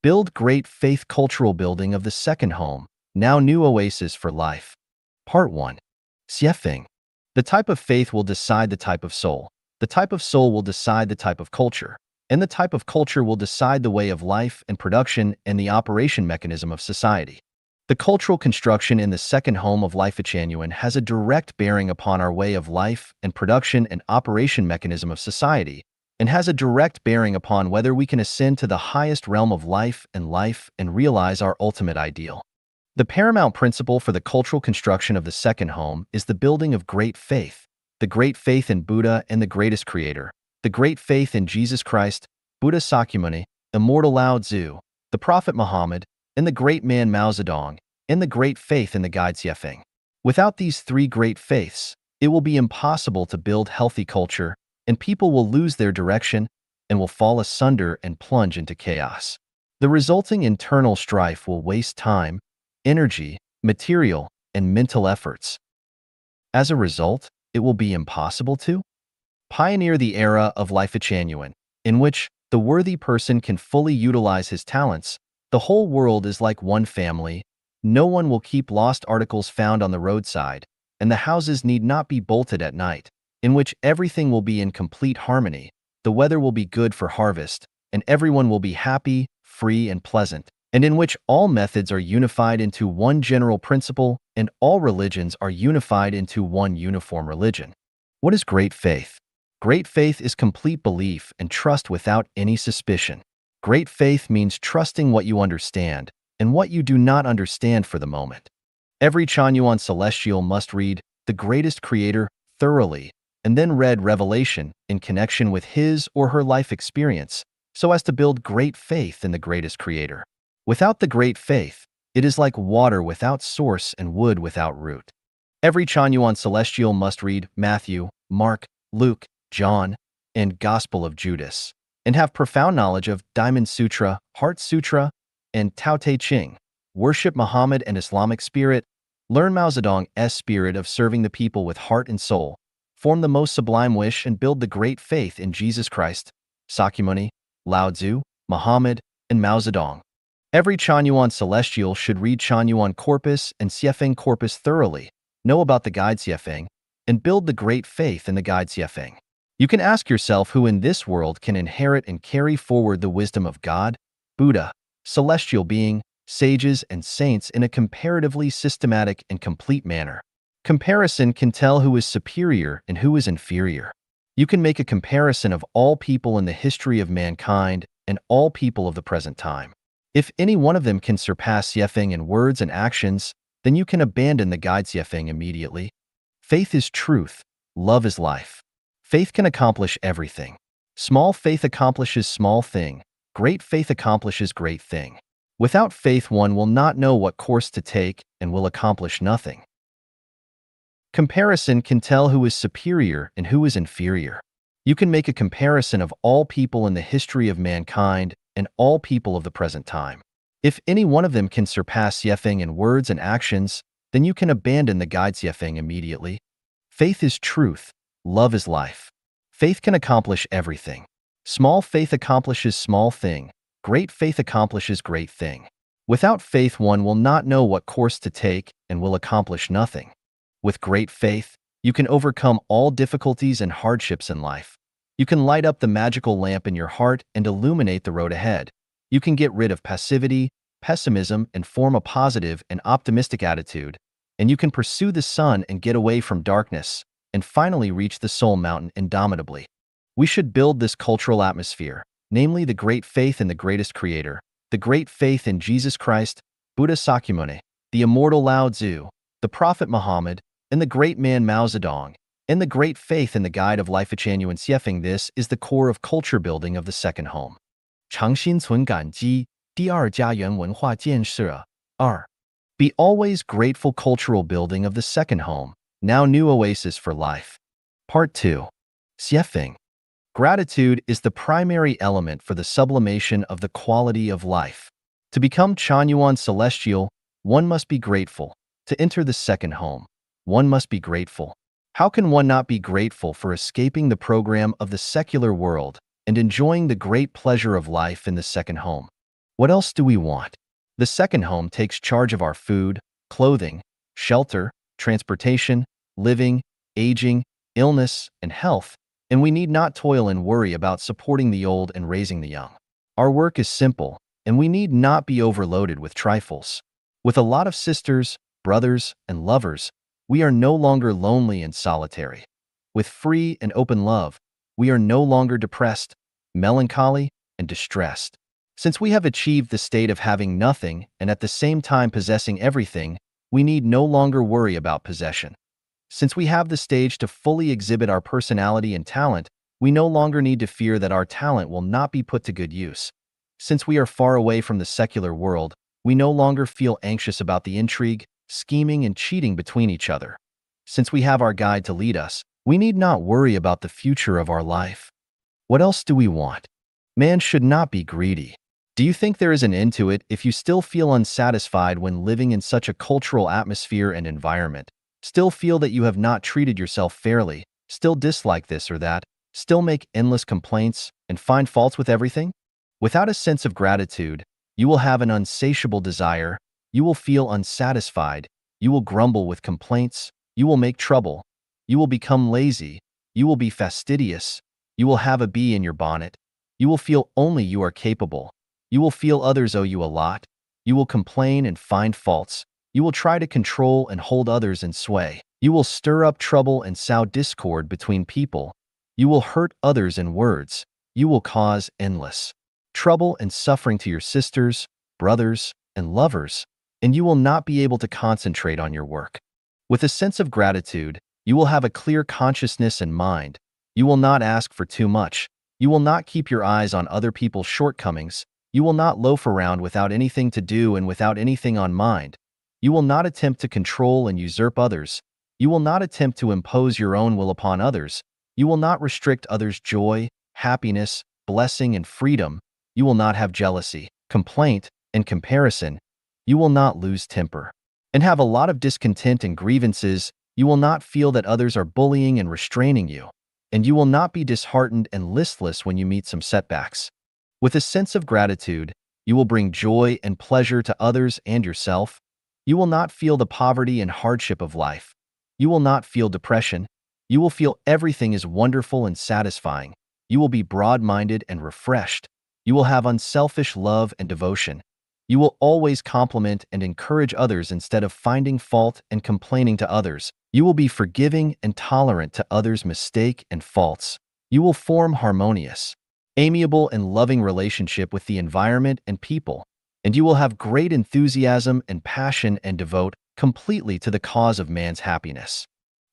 Build great faith cultural building of the second home, now new oasis for life. Part 1. Xiefeng. The type of faith will decide the type of soul. The type of soul will decide the type of culture. And the type of culture will decide the way of life and production and the operation mechanism of society. The cultural construction in the second home of Lifechanyuan has a direct bearing upon our way of life and production and operation mechanism of society, and has a direct bearing upon whether we can ascend to the highest realm of life and realize our ultimate ideal. The paramount principle for the cultural construction of the second home is the building of great faith, the great faith in Buddha and the greatest creator, the great faith in Jesus Christ, Buddha Sakyamuni, immortal Lao Tzu, the Prophet Muhammad, and the great man Mao Zedong, and the great faith in the guide Xiefeng. Without these three great faiths, it will be impossible to build healthy culture, and people will lose their direction and will fall asunder and plunge into chaos. The resulting internal strife will waste time, energy, material, and mental efforts. As a result, it will be impossible to pioneer the era of Lifechanyuan, in which the worthy person can fully utilize his talents. The whole world is like one family. No one will keep lost articles found on the roadside, and the houses need not be bolted at night, in which everything will be in complete harmony. The weather will be good for harvest, and everyone will be happy, free, and pleasant, and in which all methods are unified into one general principle and all religions are unified into one uniform religion. What is great faith? Great faith is complete belief and trust without any suspicion. Great faith means trusting what you understand and what you do not understand for the moment. Every Chanyuan celestial must read The Greatest Creator thoroughly and then read Revelation in connection with his or her life experience so as to build great faith in the greatest creator. Without the great faith, it is like water without source and wood without root. Every Chanyuan celestial must read Matthew, Mark, Luke, John, and Gospel of Judas, and have profound knowledge of Diamond Sutra, Heart Sutra, and Tao Te Ching, worship Muhammad and Islamic spirit, learn Mao Zedong's spirit of serving the people with heart and soul, form the most sublime wish and build the great faith in Jesus Christ, Sakyamuni, Lao Tzu, Muhammad, and Mao Zedong. Every Chanyuan celestial should read Chanyuan Corpus and Xiefeng Corpus thoroughly, know about the guide Xiefeng, and build the great faith in the guide Xiefeng. You can ask yourself who in this world can inherit and carry forward the wisdom of God, Buddha, celestial being, sages, and saints in a comparatively systematic and complete manner. Comparison can tell who is superior and who is inferior. You can make a comparison of all people in the history of mankind and all people of the present time. If any one of them can surpass Xiefeng in words and actions, then you can abandon the guide Xiefeng immediately. Faith is truth. Love is life. Faith can accomplish everything. Small faith accomplishes small thing. Great faith accomplishes great thing. Without faith, one will not know what course to take and will accomplish nothing. Comparison can tell who is superior and who is inferior. You can make a comparison of all people in the history of mankind and all people of the present time. If any one of them can surpass Xiefeng in words and actions, then you can abandon the guide Xiefeng immediately. Faith is truth. Love is life. Faith can accomplish everything. Small faith accomplishes small thing. Great faith accomplishes great thing. Without faith, one will not know what course to take and will accomplish nothing. With great faith, you can overcome all difficulties and hardships in life. You can light up the magical lamp in your heart and illuminate the road ahead. You can get rid of passivity, pessimism, and form a positive and optimistic attitude. And you can pursue the sun and get away from darkness, and finally reach the soul mountain indomitably. We should build this cultural atmosphere, namely the great faith in the greatest creator, the great faith in Jesus Christ, Buddha Sakyamuni, the immortal Lao Tzu, the Prophet Muhammad, and the great man Mao Zedong, and the great faith in the guide of Lifechanyuan Xiefeng. This is the core of culture building of the second home. 常心存感激，第二家园文化建设。2. Be always grateful cultural building of the second home, now new oasis for life. Part 2. Xiefeng. Gratitude is the primary element for the sublimation of the quality of life. To become Chanyuan celestial, one must be grateful. To enter the second home, one must be grateful. How can one not be grateful for escaping the program of the secular world and enjoying the great pleasure of life in the second home? What else do we want? The second home takes charge of our food, clothing, shelter, transportation, living, aging, illness, and health, and we need not toil and worry about supporting the old and raising the young. Our work is simple, and we need not be overloaded with trifles. With a lot of sisters, brothers, and lovers, we are no longer lonely and solitary. With free and open love, we are no longer depressed, melancholy, and distressed. Since we have achieved the state of having nothing and at the same time possessing everything, we need no longer worry about possession. Since we have the stage to fully exhibit our personality and talent, we no longer need to fear that our talent will not be put to good use. Since we are far away from the secular world, we no longer feel anxious about the intrigue, scheming, and cheating between each other. Since we have our guide to lead us, we need not worry about the future of our life. What else do we want? Man should not be greedy. Do you think there is an end to it if you still feel unsatisfied when living in such a cultural atmosphere and environment? Still feel that you have not treated yourself fairly, still dislike this or that, still make endless complaints, and find faults with everything? Without a sense of gratitude, you will have an insatiable desire, you will feel unsatisfied, you will grumble with complaints, you will make trouble, you will become lazy, you will be fastidious, you will have a bee in your bonnet, you will feel only you are capable, you will feel others owe you a lot, you will complain and find faults, you will try to control and hold others in sway, you will stir up trouble and sow discord between people, you will hurt others in words, you will cause endless trouble and suffering to your sisters, brothers, and lovers, and you will not be able to concentrate on your work. With a sense of gratitude, you will have a clear consciousness and mind. You will not ask for too much. You will not keep your eyes on other people's shortcomings. You will not loaf around without anything to do and without anything on mind. You will not attempt to control and usurp others. You will not attempt to impose your own will upon others. You will not restrict others' joy, happiness, blessing, and freedom. You will not have jealousy, complaint, and comparison. You will not lose temper and have a lot of discontent and grievances. You will not feel that others are bullying and restraining you, and you will not be disheartened and listless when you meet some setbacks. With a sense of gratitude, you will bring joy and pleasure to others and yourself. You will not feel the poverty and hardship of life. You will not feel depression. You will feel everything is wonderful and satisfying. You will be broad-minded and refreshed. You will have unselfish love and devotion. You will always compliment and encourage others instead of finding fault and complaining to others. You will be forgiving and tolerant to others' mistake and faults. You will form harmonious, amiable, and loving relationship with the environment and people, and you will have great enthusiasm and passion and devote completely to the cause of man's happiness.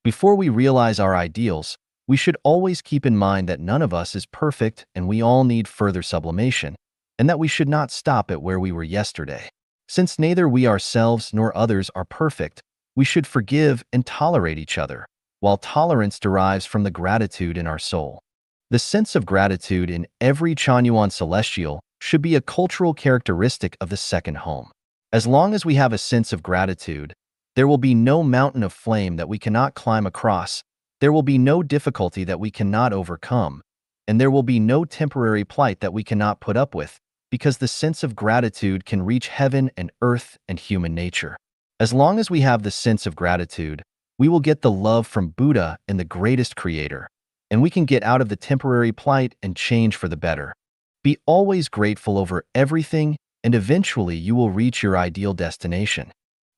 Before we realize our ideals, we should always keep in mind that none of us is perfect and we all need further sublimation, and that we should not stop at where we were yesterday. Since neither we ourselves nor others are perfect, we should forgive and tolerate each other, while tolerance derives from the gratitude in our soul. The sense of gratitude in every Chanyuan celestial should be a cultural characteristic of the second home. As long as we have a sense of gratitude, there will be no mountain of flame that we cannot climb across, there will be no difficulty that we cannot overcome, and there will be no temporary plight that we cannot put up with, because the sense of gratitude can reach heaven and earth and human nature. As long as we have the sense of gratitude, we will get the love from Buddha and the greatest creator, and we can get out of the temporary plight and change for the better. Be always grateful over everything, and eventually you will reach your ideal destination.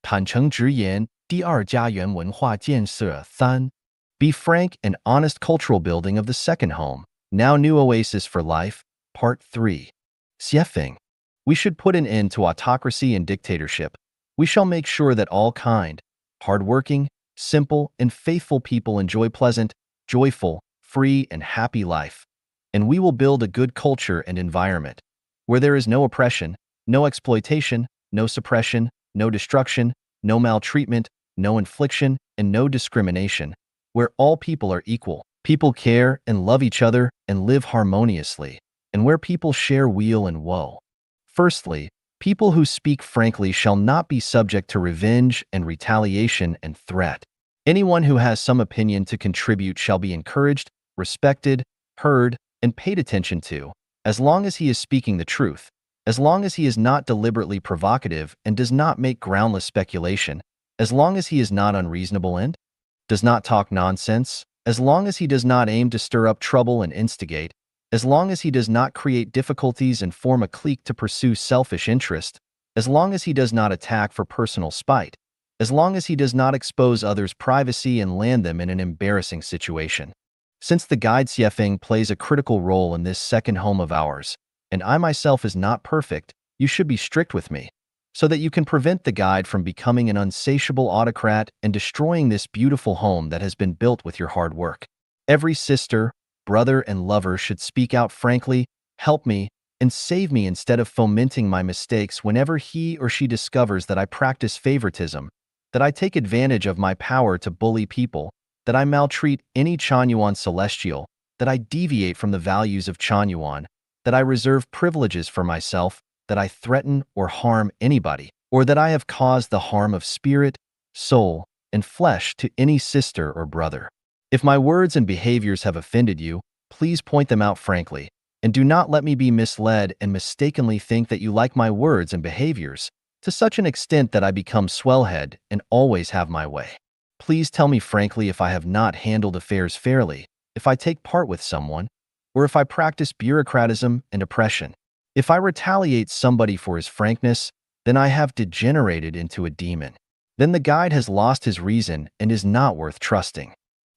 坦诚直言，第二家园文化建设3. Be frank and honest cultural building of the second home. Now New Oasis for Life, Part 3. Xiefeng. We should put an end to autocracy and dictatorship. We shall make sure that all kind, hardworking, simple, and faithful people enjoy pleasant, joyful, free, and happy life. And we will build a good culture and environment, where there is no oppression, no exploitation, no suppression, no destruction, no maltreatment, no infliction, and no discrimination, where all people are equal, people care and love each other and live harmoniously, and where people share weal and woe. Firstly, people who speak frankly shall not be subject to revenge and retaliation and threat. Anyone who has some opinion to contribute shall be encouraged, respected, heard, and paid attention to, as long as he is speaking the truth, as long as he is not deliberately provocative and does not make groundless speculation, as long as he is not unreasonable and does not talk nonsense, as long as he does not aim to stir up trouble and instigate, as long as he does not create difficulties and form a clique to pursue selfish interest, as long as he does not attack for personal spite, as long as he does not expose others' privacy and land them in an embarrassing situation. Since the guide Xiefeng plays a critical role in this second home of ours, and I myself is not perfect, you should be strict with me, so that you can prevent the guide from becoming an unsatiable autocrat and destroying this beautiful home that has been built with your hard work. Every sister, brother, and lover should speak out frankly, help me, and save me instead of fomenting my mistakes whenever he or she discovers that I practice favoritism, that I take advantage of my power to bully people, that I maltreat any Chanyuan celestial, that I deviate from the values of Chanyuan, that I reserve privileges for myself, that I threaten or harm anybody, or that I have caused the harm of spirit, soul, and flesh to any sister or brother. If my words and behaviors have offended you, please point them out frankly, and do not let me be misled and mistakenly think that you like my words and behaviors to such an extent that I become swellhead and always have my way. Please tell me frankly if I have not handled affairs fairly, if I take part with someone, or if I practice bureaucratism and oppression. If I retaliate somebody for his frankness, then I have degenerated into a demon. Then the guide has lost his reason and is not worth trusting.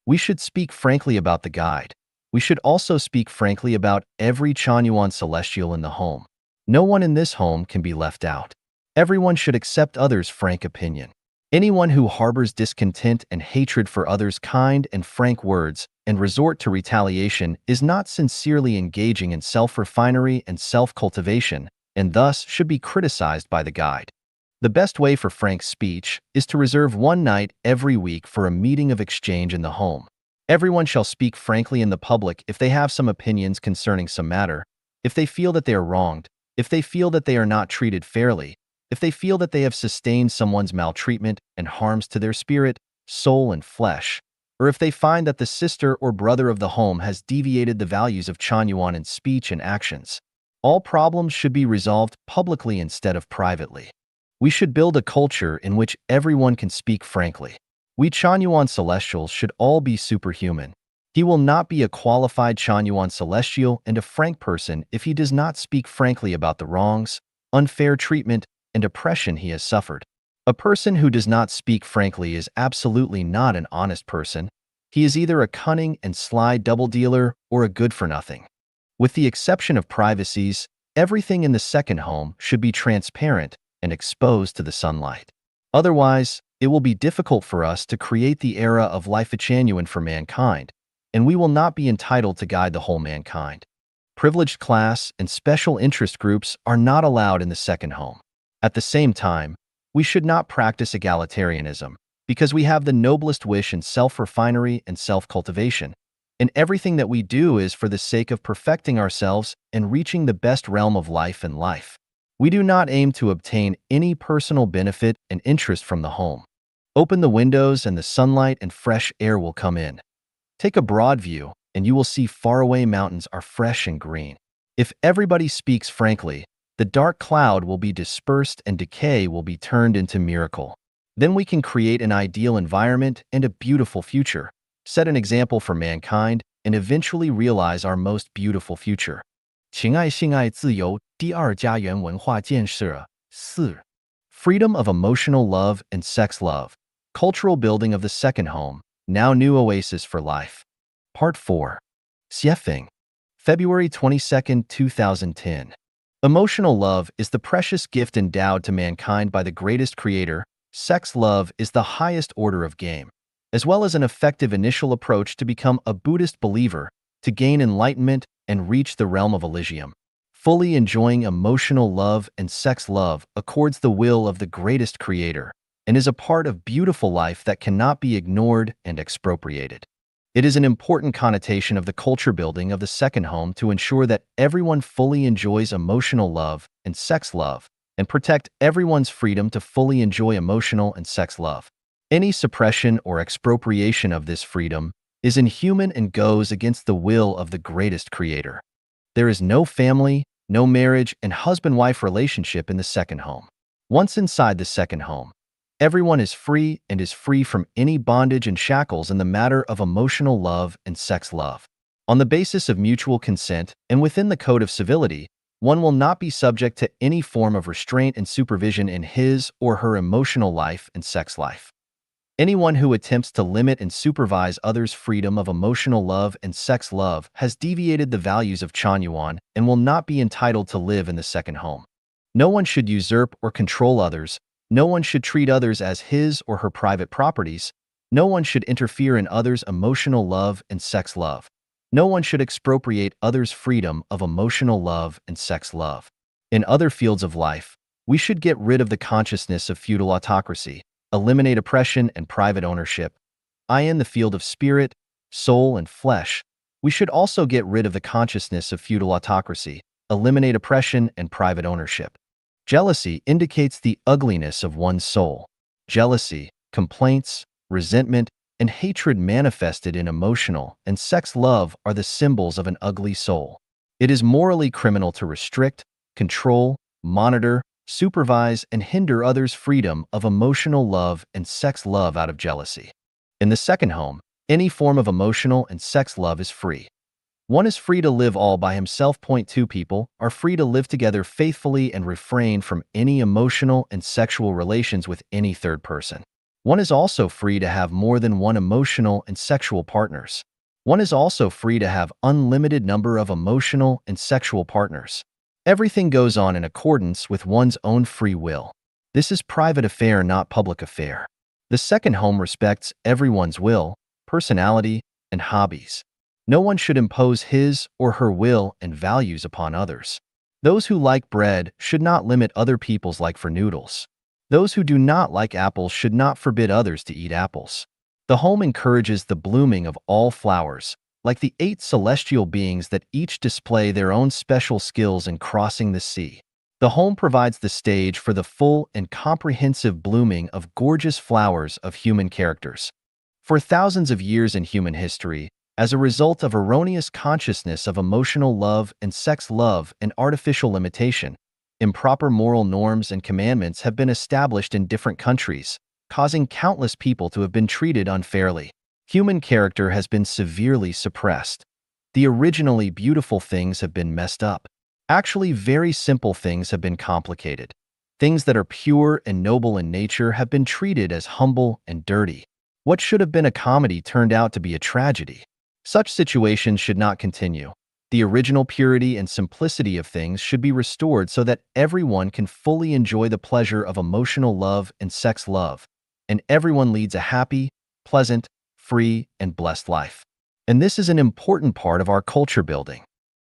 We should speak frankly about the guide. We should also speak frankly about every Chanyuan celestial in the home. No one in this home can be left out. Everyone should accept others' frank opinion. Anyone who harbors discontent and hatred for others' kind and frank words and resort to retaliation is not sincerely engaging in self-refinery and self-cultivation, and thus should be criticized by the guide. The best way for frank speech is to reserve one night every week for a meeting of exchange in the home. Everyone shall speak frankly in the public if they have some opinions concerning some matter, if they feel that they are wronged, if they feel that they are not treated fairly, if they feel that they have sustained someone's maltreatment and harms to their spirit, soul, and flesh, or if they find that the sister or brother of the home has deviated the values of Chanyuan in speech and actions. All problems should be resolved publicly instead of privately. We should build a culture in which everyone can speak frankly. We Chanyuan celestials should all be superhuman. He will not be a qualified Chanyuan celestial and a frank person if he does not speak frankly about the wrongs, unfair treatment, and oppression he has suffered. A person who does not speak frankly is absolutely not an honest person. He is either a cunning and sly double dealer or a good-for-nothing. With the exception of privacies, everything in the second home should be transparent and exposed to the sunlight. Otherwise, it will be difficult for us to create the era of Lifechanyuan for mankind, and we will not be entitled to guide the whole mankind. Privileged class and special interest groups are not allowed in the second home. At the same time, we should not practice egalitarianism, because we have the noblest wish in self-refinery and self-cultivation, and everything that we do is for the sake of perfecting ourselves and reaching the best realm of life and life. We do not aim to obtain any personal benefit and interest from the home. Open the windows and the sunlight and fresh air will come in. Take a broad view, and you will see faraway mountains are fresh and green. If everybody speaks frankly, the dark cloud will be dispersed and decay will be turned into miracle. Then we can create an ideal environment and a beautiful future, set an example for mankind, and eventually realize our most beautiful future. 情爱性爱自由第二家园文化建设4 Freedom of emotional love and sex love. Cultural building of the second home. Now new oasis for life. Part 4. Xiefeng. February 22, 2010. Emotional love is the precious gift endowed to mankind by the greatest creator. Sex love is the highest order of game, as well as an effective initial approach to become a Buddhist believer, to gain enlightenment and reach the realm of Elysium. Fully enjoying emotional love and sex love accords the will of the greatest creator and is a part of beautiful life that cannot be ignored and expropriated. It is an important connotation of the culture building of the second home to ensure that everyone fully enjoys emotional love and sex love, and protect everyone's freedom to fully enjoy emotional and sex love. Any suppression or expropriation of this freedom is inhuman and goes against the will of the greatest creator. There is no family, no marriage and husband-wife relationship in the second home. Once inside the second home, everyone is free and is free from any bondage and shackles in the matter of emotional love and sex love. On the basis of mutual consent and within the code of civility, one will not be subject to any form of restraint and supervision in his or her emotional life and sex life. Anyone who attempts to limit and supervise others' freedom of emotional love and sex love has deviated the values of Chanyuan and will not be entitled to live in the second home. No one should usurp or control others. No one should treat others as his or her private properties. No one should interfere in others' emotional love and sex love. No one should expropriate others' freedom of emotional love and sex love. In other fields of life, we should get rid of the consciousness of feudal autocracy, eliminate oppression and private ownership. In the field of spirit, soul, and flesh, we should also get rid of the consciousness of feudal autocracy, eliminate oppression and private ownership. Jealousy indicates the ugliness of one's soul. Jealousy, complaints, resentment, and hatred manifested in emotional and sex love are the symbols of an ugly soul. It is morally criminal to restrict, control, monitor, supervise, and hinder others' freedom of emotional love and sex love out of jealousy. In the second home, any form of emotional and sex love is free. One is free to live all by himself. 2 People are free to live together faithfully and refrain from any emotional and sexual relations with any third person. One is also free to have more than one emotional and sexual partners. One is also free to have unlimited number of emotional and sexual partners. Everything goes on in accordance with one's own free will. This is private affair, not public affair. The second home respects everyone's will, personality, and hobbies. No one should impose his or her will and values upon others. Those who like bread should not limit other people's like for noodles. Those who do not like apples should not forbid others to eat apples. The home encourages the blooming of all flowers, like the 8 celestial beings that each display their own special skills in crossing the sea. The home provides the stage for the full and comprehensive blooming of gorgeous flowers of human characters. For thousands of years in human history, as a result of erroneous consciousness of emotional love and sex love and artificial limitation, improper moral norms and commandments have been established in different countries, causing countless people to have been treated unfairly. Human character has been severely suppressed. The originally beautiful things have been messed up. Actually, very simple things have been complicated. Things that are pure and noble in nature have been treated as humble and dirty. What should have been a comedy turned out to be a tragedy. Such situations should not continue. The original purity and simplicity of things should be restored so that everyone can fully enjoy the pleasure of emotional love and sex love, and everyone leads a happy, pleasant, free, and blessed life. And this is an important part of our culture building.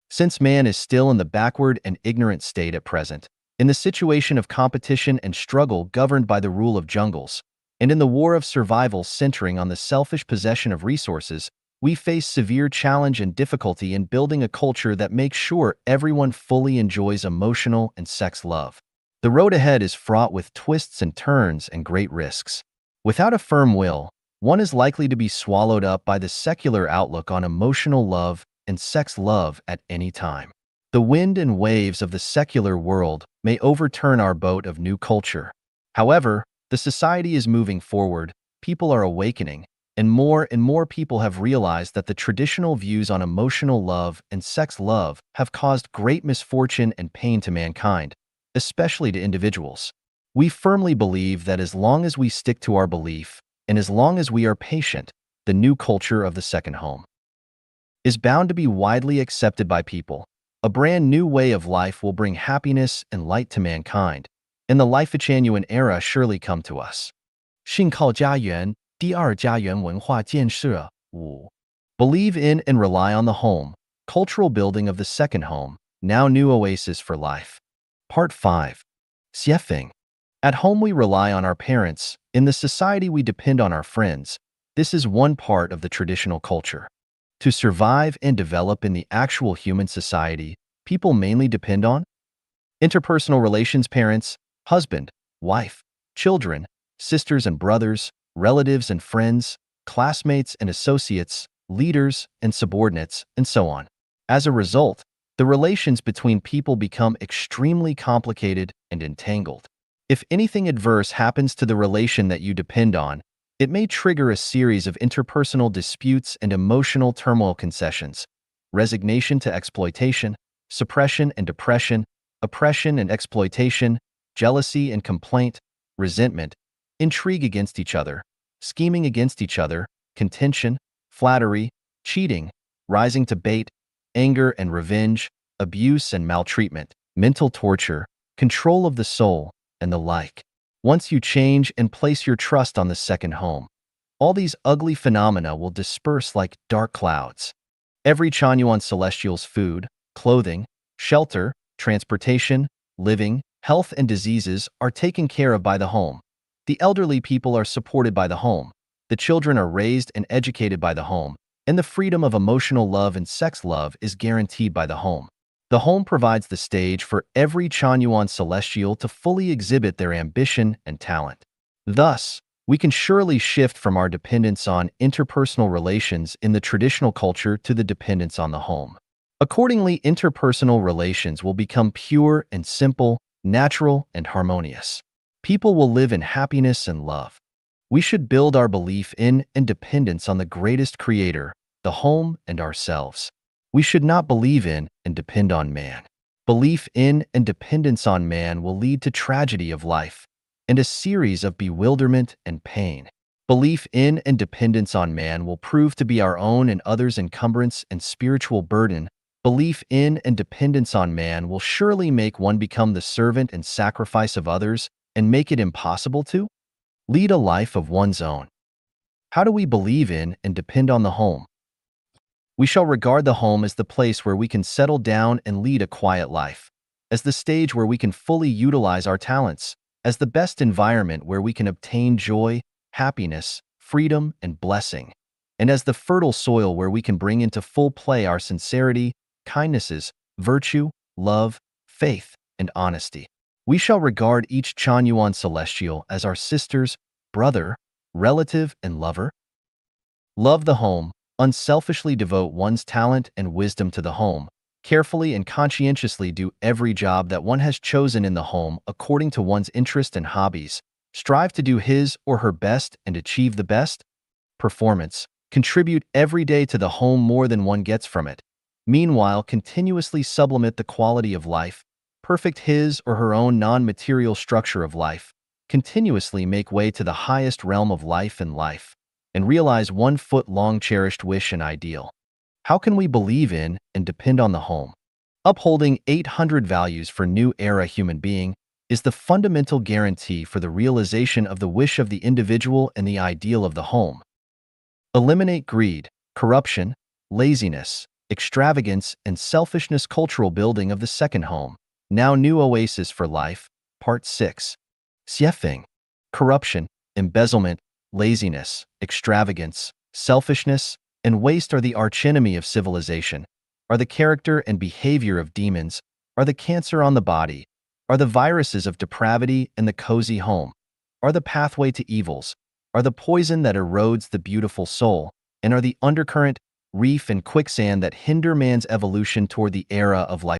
Since man is still in the backward and ignorant state at present, in the situation of competition and struggle governed by the rule of jungles, and in the war of survival centering on the selfish possession of resources, we face severe challenge and difficulty in building a culture that makes sure everyone fully enjoys emotional and sex love. The road ahead is fraught with twists and turns and great risks. Without a firm will, one is likely to be swallowed up by the secular outlook on emotional love and sex love at any time. The wind and waves of the secular world may overturn our boat of new culture. However, the society is moving forward, people are awakening, and more people have realized that the traditional views on emotional love and sex love have caused great misfortune and pain to mankind, especially to individuals. We firmly believe that as long as we stick to our belief, and as long as we are patient, the new culture of the second home is bound to be widely accepted by people. A brand new way of life will bring happiness and light to mankind, and the Lifechanyuan era surely come to us. 信靠家园第二家园文化建设5 Believe in and rely on the home, cultural building of the second home, now new oasis for life. Part 5. Xiefeng. At home we rely on our parents, in the society we depend on our friends. This is one part of the traditional culture. To survive and develop in the actual human society, people mainly depend on interpersonal relations: parents, husband, wife, children, sisters and brothers, relatives and friends, classmates and associates, leaders and subordinates, and so on. As a result, the relations between people become extremely complicated and entangled. If anything adverse happens to the relation that you depend on, it may trigger a series of interpersonal disputes and emotional turmoil concessions, resignation to exploitation, suppression and depression, oppression and exploitation, jealousy and complaint, resentment, intrigue against each other, scheming against each other, contention, flattery, cheating, rising to bait, anger and revenge, abuse and maltreatment, mental torture, control of the soul, and the like. Once you change and place your trust on the second home, all these ugly phenomena will disperse like dark clouds. Every Chanyuan celestial's food, clothing, shelter, transportation, living, health and diseases are taken care of by the home. The elderly people are supported by the home. The children are raised and educated by the home, and the freedom of emotional love and sex love is guaranteed by the home. The home provides the stage for every Chanyuan celestial to fully exhibit their ambition and talent. Thus, we can surely shift from our dependence on interpersonal relations in the traditional culture to the dependence on the home. Accordingly, interpersonal relations will become pure and simple, natural and harmonious. People will live in happiness and love. We should build our belief in and dependence on the greatest creator, the home, and ourselves. We should not believe in and depend on man. Belief in and dependence on man will lead to tragedy of life and a series of bewilderment and pain. Belief in and dependence on man will prove to be our own and others' encumbrance and spiritual burden. Belief in and dependence on man will surely make one become the servant and sacrifice of others and make it impossible to lead a life of one's own. How do we believe in and depend on the home? We shall regard the home as the place where we can settle down and lead a quiet life, as the stage where we can fully utilize our talents, as the best environment where we can obtain joy, happiness, freedom, and blessing, and as the fertile soil where we can bring into full play our sincerity, kindnesses, virtue, love, faith, and honesty. We shall regard each Chanyuan celestial as our sisters, brother, relative, and lover. Love the home. Unselfishly devote one's talent and wisdom to the home. Carefully and conscientiously do every job that one has chosen in the home according to one's interest and hobbies. Strive to do his or her best and achieve the best performance. Contribute every day to the home more than one gets from it. Meanwhile, continuously sublimate the quality of life. Perfect his or her own non-material structure of life. Continuously make way to the highest realm of life and realize 1-foot-long cherished wish and ideal. How can we believe in and depend on the home? Upholding 800 values for new era human being is the fundamental guarantee for the realization of the wish of the individual and the ideal of the home. Eliminate greed, corruption, laziness, extravagance, and selfishness. Cultural building of the second home. Now new oasis for life. Part 6. Xiefeng. Corruption, embezzlement, laziness, extravagance, selfishness, and waste are the archenemy of civilization, are the character and behavior of demons, are the cancer on the body, are the viruses of depravity and the cozy home, are the pathway to evils, are the poison that erodes the beautiful soul, and are the undercurrent, reef, and quicksand that hinder man's evolution toward the era of life.